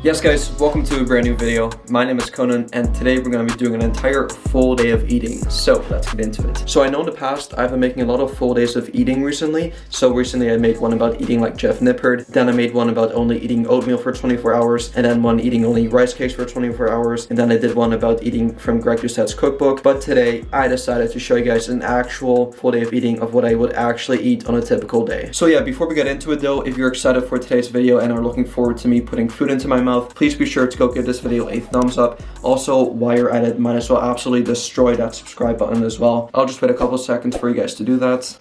Yes guys, welcome to a brand new video. My name is Conan and today we're going to be doing an entire full day of eating. So let's get into it. So I know in the past I've been making a lot of full days of eating recently. So recently I made one about eating like Jeff Nippard. Then I made one about only eating oatmeal for 24 hours. And then one eating only rice cakes for 24 hours. And then I did one about eating from Greg Doucette's cookbook. But today I decided to show you guys an actual full day of eating of what I would actually eat on a typical day. So yeah, before we get into it though, if you're excited for today's video and are looking forward to me putting food into my mouth, please be sure to go give this video a thumbs up. Also, while you're at it, might as well absolutely destroy that subscribe button as well. I'll just wait a couple seconds for you guys to do that.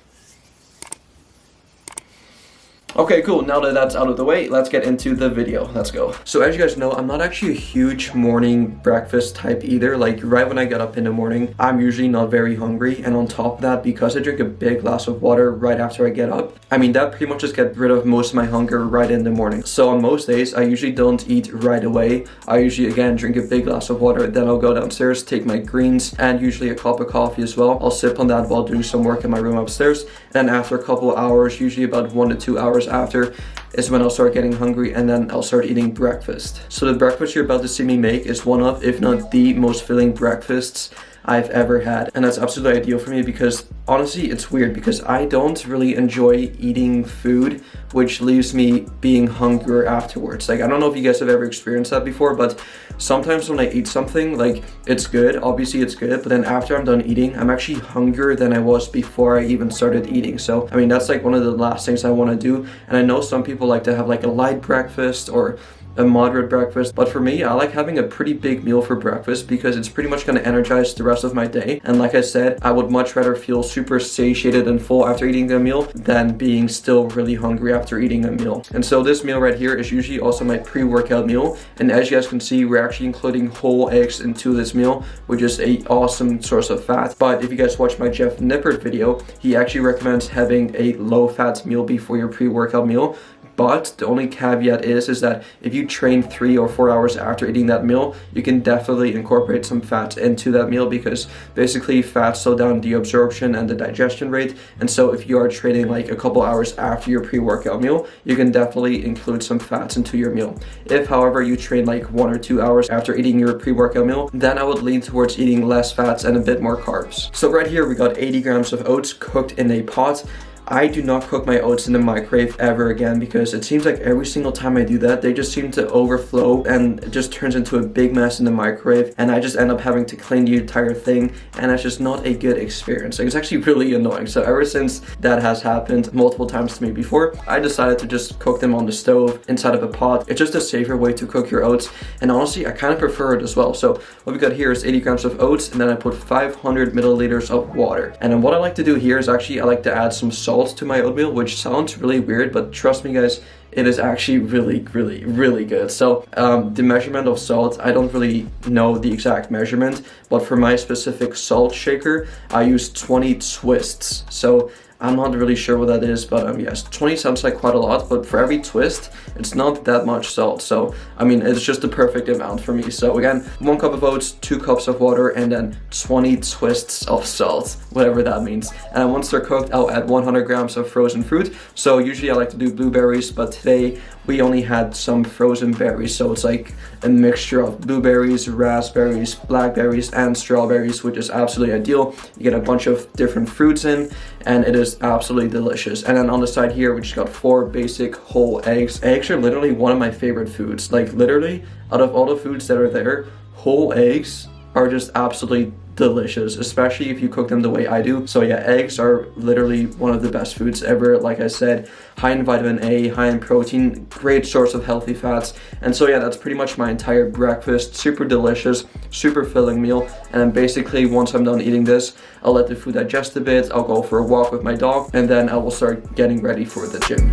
Okay, cool. Now that that's out of the way, let's get into the video. Let's go. So as you guys know, I'm not actually a huge morning breakfast type either. Like right when I get up in the morning, I'm usually not very hungry. And on top of that, because I drink a big glass of water right after I get up, I mean, that pretty much just gets rid of most of my hunger right in the morning. So on most days, I usually don't eat right away. I usually, again, drink a big glass of water. Then I'll go downstairs, take my greens and usually a cup of coffee as well. I'll sip on that while doing some work in my room upstairs. And then after a couple of hours, usually about 1 to 2 hours after, is when I'll start getting hungry and then I'll start eating breakfast. So the breakfast you're about to see me make is one of, if not the most filling breakfasts I've ever had. And that's absolutely ideal for me because honestly, it's weird because I don't really enjoy eating food which leaves me being hungrier afterwards. Like, I don't know if you guys have ever experienced that before, but sometimes when I eat something, like, it's good, obviously it's good, but then after I'm done eating, I'm actually hungrier than I was before I even started eating. So, I mean, that's like one of the last things I want to do. And I know some people like to have like a light breakfast or a moderate breakfast, but for me, I like having a pretty big meal for breakfast because it's pretty much going to energize the rest of my day. And like I said, I would much rather feel super satiated and full after eating a meal than being still really hungry after eating a meal. And so this meal right here is usually also my pre-workout meal. And as you guys can see, we're actually including whole eggs into this meal, which is an awesome source of fat. But if you guys watch my Jeff Nippard video, he actually recommends having a low-fat meal before your pre-workout meal. But the only caveat is that if you train 3 or 4 hours after eating that meal, you can definitely incorporate some fats into that meal because basically fats slow down the absorption and the digestion rate. And so if you are training like a couple hours after your pre-workout meal, you can definitely include some fats into your meal. If, however, you train like 1 or 2 hours after eating your pre-workout meal, then I would lean towards eating less fats and a bit more carbs. So right here, we got 80 grams of oats cooked in a pot. I do not cook my oats in the microwave ever again because it seems like every single time I do that, they just seem to overflow and it just turns into a big mess in the microwave and I just end up having to clean the entire thing and it's just not a good experience. Like, it's actually really annoying. So ever since that has happened multiple times to me before, I decided to just cook them on the stove inside of a pot. It's just a safer way to cook your oats and honestly, I kind of prefer it as well. So what we got here is 80 grams of oats and then I put 500 milliliters of water. And then what I like to do here is actually I like to add some salt to my oatmeal, which sounds really weird, but trust me guys, it is actually really good. So the measurement of salt, I don't really know the exact measurement, but for my specific salt shaker, I use 20 twists. So I'm not really sure what that is, but yes, 20 sounds like quite a lot, but for every twist, it's not that much salt. So, I mean, it's just the perfect amount for me. So again, 1 cup of oats, 2 cups of water, and then 20 twists of salt, whatever that means. And once they're cooked, I'll add 100 grams of frozen fruit. So usually I like to do blueberries, but today we only had some frozen berries. So it's like a mixture of blueberries, raspberries, blackberries, and strawberries, which is absolutely ideal. You get a bunch of different fruits in, and it is absolutely delicious. And then on the side here, we just got 4 basic whole eggs. Eggs are literally one of my favorite foods. Like literally, out of all the foods that are there, whole eggs are just absolutely delicious, especially if you cook them the way I do. So yeah, eggs are literally one of the best foods ever. Like I said, high in vitamin A, high in protein, great source of healthy fats. And so yeah, that's pretty much my entire breakfast. Super delicious, super filling meal. And then basically once I'm done eating this, I'll let the food digest a bit, I'll go for a walk with my dog, and then I will start getting ready for the gym.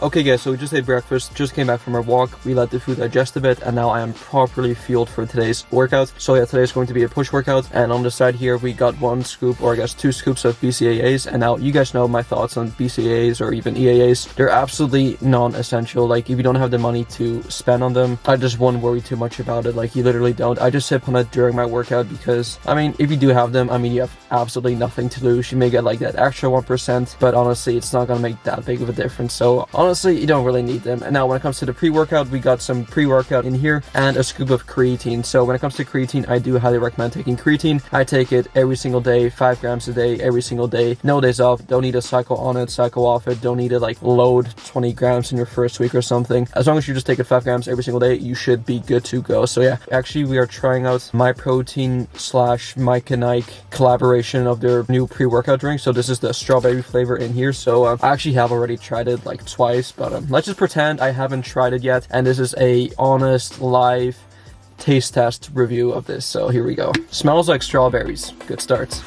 Okay guys, so we just ate breakfast, just came back from our walk, we let the food digest a bit, and now I am properly fueled for today's workout. So yeah, today's going to be a push workout, and on the side here we got 1 scoop, or I guess 2 scoops of BCAAs, and now you guys know my thoughts on BCAAs or even EAAs. They're absolutely non-essential. Like, if you don't have the money to spend on them, I just won't worry too much about it. Like, you literally don't. I just sip on it during my workout because, I mean, if you do have them, I mean, you have absolutely nothing to lose. You may get like that extra 1%, but honestly, it's not gonna make that big of a difference. So honestly, you don't really need them. And now when it comes to the pre-workout, we got some pre-workout in here and a scoop of creatine. So when it comes to creatine, I do highly recommend taking creatine. I take it every single day, 5 grams a day, every single day, no days off. Don't need to cycle on it, cycle off it. Don't need to like load 20 grams in your first week or something. As long as you just take it 5 grams every single day, you should be good to go. So yeah, actually we are trying out My Protein / Maingaining collaboration of their new pre-workout drink. So this is the strawberry flavor in here. So I actually have already tried it like twice, but let's just pretend I haven't tried it yet. And this is a honest live taste test review of this. So here we go. Smells like strawberries. Good starts.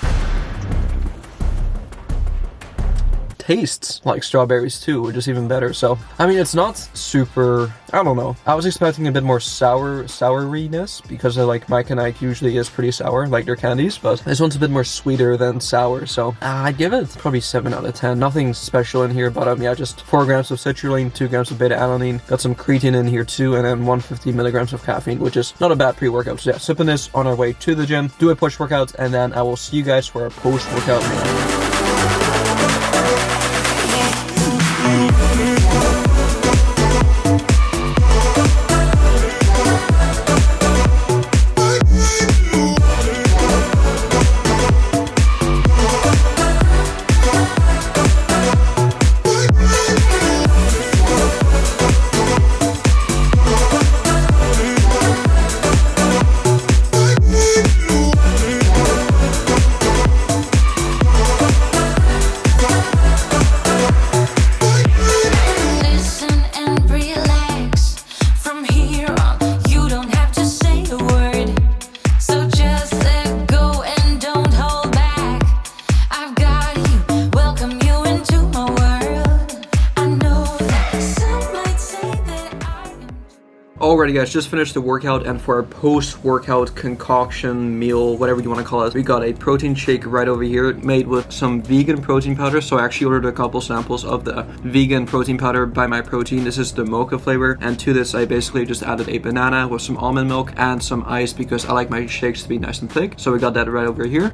Tastes like strawberries too, which is even better. So I mean, it's not super, I don't know, I was expecting a bit more souriness because I like Maingaining usually is pretty sour, like their candies, but this one's a bit more sweeter than sour. So I'd give it probably 7 out of 10. Nothing special in here, but yeah, just 4 grams of citrulline, 2 grams of beta alanine, got some creatine in here too, and then 150 milligrams of caffeine, which is not a bad pre-workout. So yeah, sipping this on our way to the gym, do a push workout, and then I will see you guys for a post-workout meal. Alrighty guys, just finished the workout, and for our post-workout concoction meal, whatever you want to call it, we got a protein shake right over here made with some vegan protein powder. So I actually ordered a couple samples of the vegan protein powder by My Protein. This is the mocha flavor, and to this I basically just added a banana with some almond milk and some ice because I like my shakes to be nice and thick. So we got that right over here.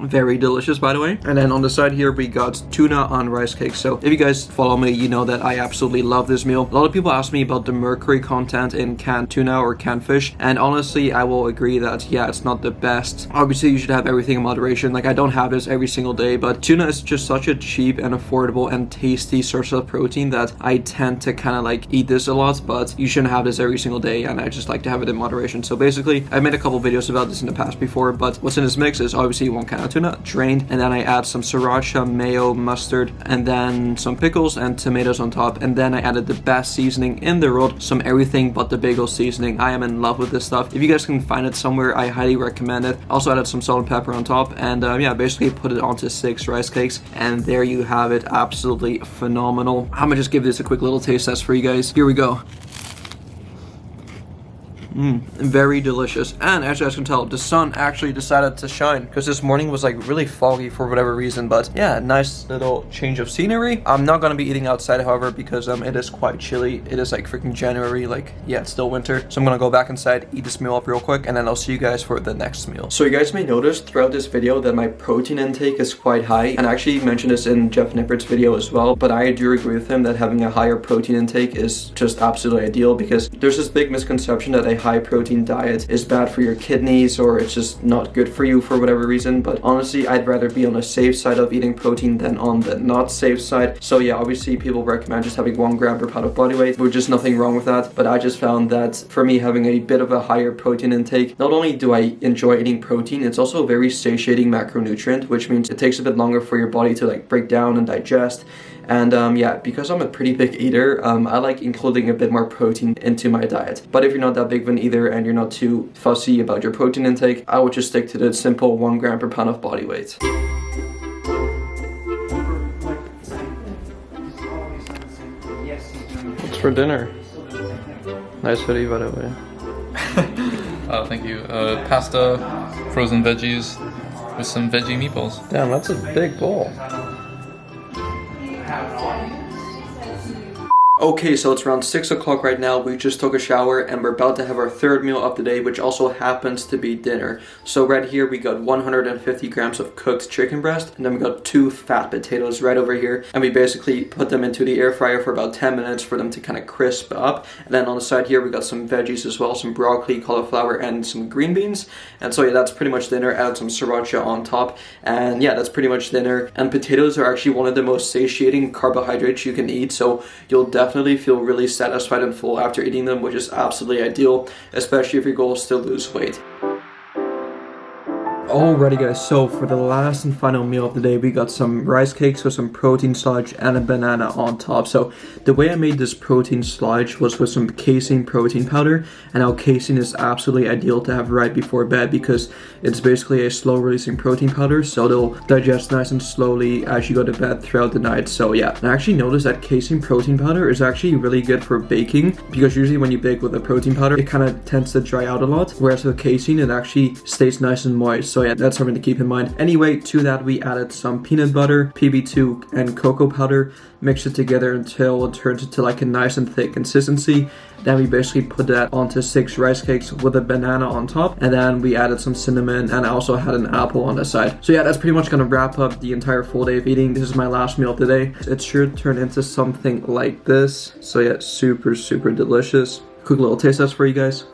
Very delicious, by the way. And then on the side here we got tuna on rice cakes. So if you guys follow me, you know that I absolutely love this meal. A lot of people ask me about the mercury content in canned tuna or canned fish, and honestly I will agree that yeah, it's not the best. Obviously you should have everything in moderation. Like, I don't have this every single day, but tuna is just such a cheap and affordable and tasty source of protein that I tend to kind of like eat this a lot, but you shouldn't have this every single day, and I just like to have it in moderation. So basically I made a couple videos about this in the past before, but what's in this mix is obviously 1 can of tuna drained, and then I add some sriracha, mayo, mustard, and then some pickles and tomatoes on top, and then I added the best seasoning in the world, some everything but the bagel seasoning. I am in love with this stuff. If you guys can find it somewhere, I highly recommend it. Also added some salt and pepper on top, and yeah, basically put it onto 6 rice cakes, and there you have it. Absolutely phenomenal. I'm gonna just give this a quick little taste test for you guys. Here we go. Very delicious. And as you guys can tell, the sun actually decided to shine because this morning was like really foggy for whatever reason. But yeah, nice little change of scenery. I'm not gonna be eating outside, however, because it is quite chilly. It is like freaking January, like yeah, it's still winter. So I'm gonna go back inside, eat this meal up real quick, and then I'll see you guys for the next meal. So you guys may notice throughout this video that my protein intake is quite high, and I actually mentioned this in Jeff Nippert's video as well, but I do agree with him that having a higher protein intake is just absolutely ideal, because there's this big misconception that a high protein diet is bad for your kidneys, or it's just not good for you for whatever reason. But honestly, I'd rather be on the safe side of eating protein than on the not safe side. So yeah, obviously people recommend just having 1 gram per pound of body weight, which is nothing wrong with that, but I just found that for me, having a bit of a higher protein intake, not only do I enjoy eating protein, it's also a very satiating macronutrient, which means it takes a bit longer for your body to like break down and digest. And yeah, because I'm a pretty big eater, I like including a bit more protein into my diet. But if you're not that big of an eater and you're not too fussy about your protein intake, I would just stick to the simple 1 gram per pound of body weight. Yes, for dinner? Nice hoodie, by the way. Thank you. Pasta, frozen veggies, with some veggie meatballs. Damn, that's a big bowl. Okay, so it's around 6 o'clock right now. We just took a shower and we're about to have our third meal of the day, which also happens to be dinner. So right here we got 150 grams of cooked chicken breast, and then we got 2 fat potatoes right over here, and we basically put them into the air fryer for about 10 minutes for them to kind of crisp up. And then on the side here we got some veggies as well, some broccoli, cauliflower, and some green beans. And so yeah, that's pretty much dinner. Add some sriracha on top, and yeah, that's pretty much dinner. And potatoes are actually one of the most satiating carbohydrates you can eat, so you'll definitely feel really satisfied and full after eating them, which is absolutely ideal, especially if your goal is to lose weight. Alrighty guys, so for the last and final meal of the day, we got some rice cakes with some protein sludge and a banana on top. So the way I made this protein sludge was with some casein protein powder, and now casein is absolutely ideal to have right before bed because it's basically a slow releasing protein powder, so it'll digest nice and slowly as you go to bed throughout the night. So yeah, and I actually noticed that casein protein powder is actually really good for baking, because usually when you bake with a protein powder, it kind of tends to dry out a lot, whereas with casein it actually stays nice and moist. So yeah, that's something to keep in mind. Anyway, to that we added some peanut butter, PB2, and cocoa powder, mixed it together until it turns into like a nice and thick consistency. Then we basically put that onto 6 rice cakes with a banana on top, and then we added some cinnamon, and I also had an apple on the side. So yeah, that's pretty much gonna wrap up the entire full day of eating. This is my last meal of the day. It should turn into something like this. So yeah, super delicious. Quick little taste test for you guys.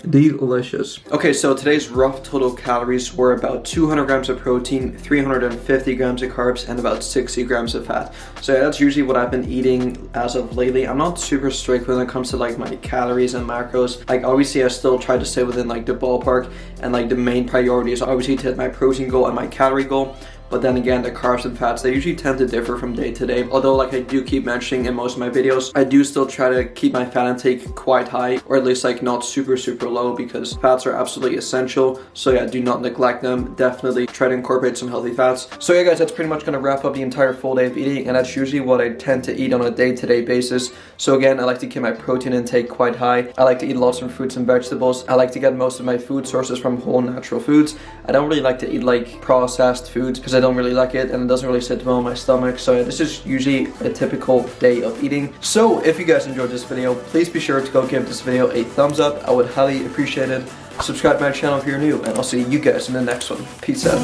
Delicious. Okay, so today's rough total calories were about 200 grams of protein, 350 grams of carbs, and about 60 grams of fat. So yeah, that's usually what I've been eating as of lately. I'm not super strict when it comes to like my calories and macros. Like obviously I still try to stay within like the ballpark, and like the main priority is obviously to hit my protein goal and my calorie goal. But then again, the carbs and fats, they usually tend to differ from day to day. Although, like I do keep mentioning in most of my videos, I do still try to keep my fat intake quite high, or at least like not super low, because fats are absolutely essential. So yeah, do not neglect them. Definitely try to incorporate some healthy fats. So yeah guys, that's pretty much gonna wrap up the entire full day of eating, and that's usually what I tend to eat on a day-to-day basis. So again, I like to keep my protein intake quite high. I like to eat lots of fruits and vegetables. I like to get most of my food sources from whole natural foods. I don't really like to eat like processed foods because I don't really like it and it doesn't really sit well in my stomach. So yeah, this is usually a typical day of eating. So if you guys enjoyed this video, please be sure to go give this video a thumbs up. I would highly appreciate it. Subscribe to my channel if you're new, and I'll see you guys in the next one. Peace out.